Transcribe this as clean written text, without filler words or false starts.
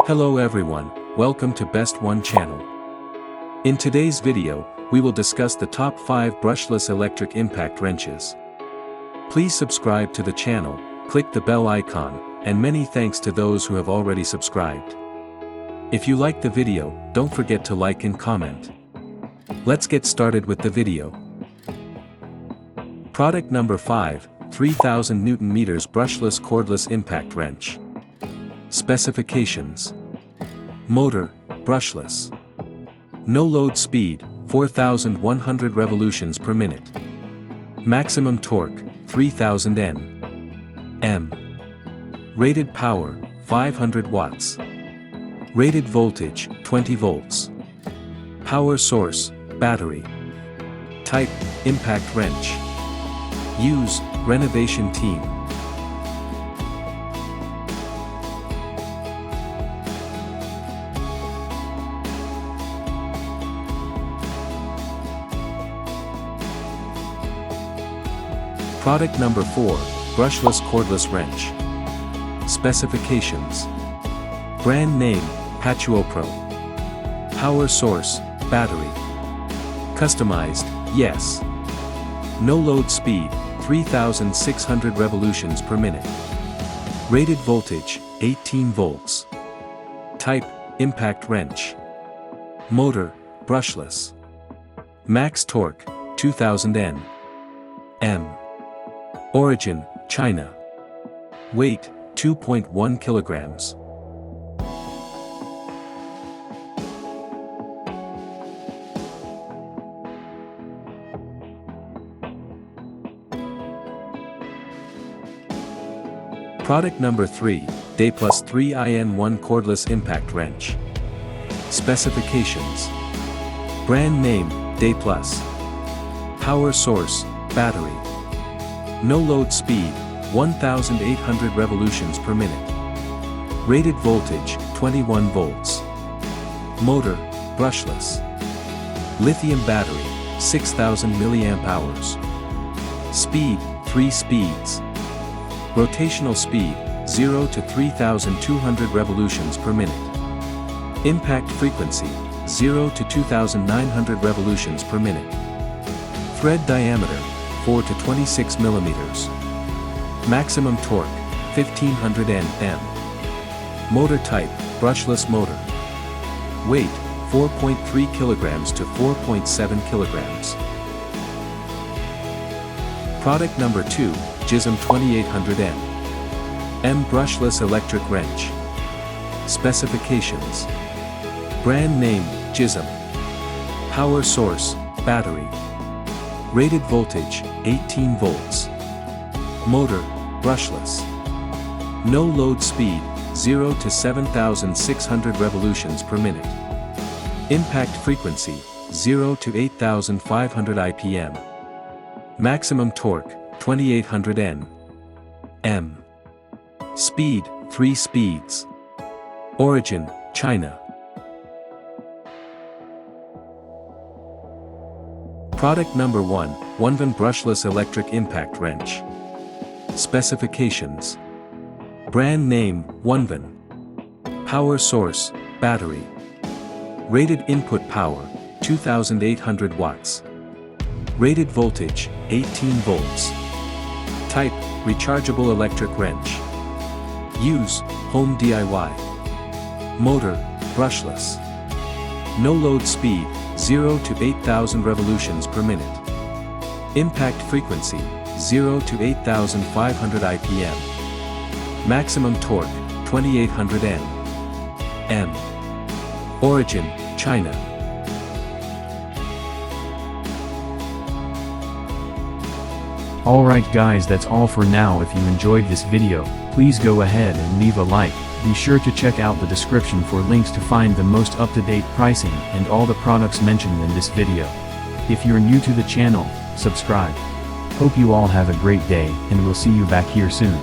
Hello everyone, welcome to Best One channel. In today's video, we will discuss the top 5 brushless electric impact wrenches. Please subscribe to the channel, click the bell icon, and many thanks to those who have already subscribed. If you like the video, don't forget to like and comment. Let's get started with the video. Product number 5, 3000 Newton meters brushless cordless impact wrench. Specifications. Motor, brushless. No load speed, 4,100 revolutions per minute. Maximum torque, 3000 Nm. Rated power, 500 watts. Rated voltage, 20 volts. Power source, battery. Type, impact wrench. Use, renovation team. Product number 4, brushless cordless wrench. Specifications. Brand name, Patuo Pro. Power source, battery. Customized, yes. No load speed, 3,600 revolutions per minute. Rated voltage, 18 volts. Type, impact wrench. Motor, brushless. Max torque, 2000 Nm. Origin, China. Weight, 2.1 kilograms. Product number 3, Day+ 3in1 cordless impact wrench. Specifications. Brand name, Day+. Power source, battery. No load speed, 1,800 revolutions per minute. Rated voltage, 21 volts. Motor, brushless. Lithium battery, 6,000 mAh. Speed, 3 speeds. Rotational speed, 0 to 3,200 revolutions per minute. Impact frequency, 0 to 2,900 revolutions per minute. Thread diameter, 4 to 26 millimeters. Maximum torque, 1,500 Nm. Motor type, brushless motor. Weight, 4.3 kilograms to 4.7 kilograms. Product number 2, JISM 2800 M brushless electric wrench. Specifications. Brand name, JISM. Power source, battery. Rated voltage, 18 volts. Motor, brushless. No load speed, 0 to 7,600 revolutions per minute. Impact frequency, 0 to 8,500 IPM. Maximum torque, 2,800 Nm. Speed, 3 speeds. Origin, China. Product number 1, OneVan brushless electric impact wrench. Specifications. Brand name, OneVan. Power source, battery. Rated input power, 2,800 watts. Rated voltage, 18 volts. Type, rechargeable electric wrench. Use, home DIY. Motor, brushless. No load speed, 0 to 8,000 revolutions per minute. Impact frequency, 0 to 8,500 IPM. Maximum torque, 2,800 Nm. Origin, China. Alright guys, that's all for now. If you enjoyed this video, please go ahead and leave a like. Be sure to check out the description for links to find the most up-to-date pricing and all the products mentioned in this video. If you're new to the channel, subscribe. Hope you all have a great day, and we'll see you back here soon.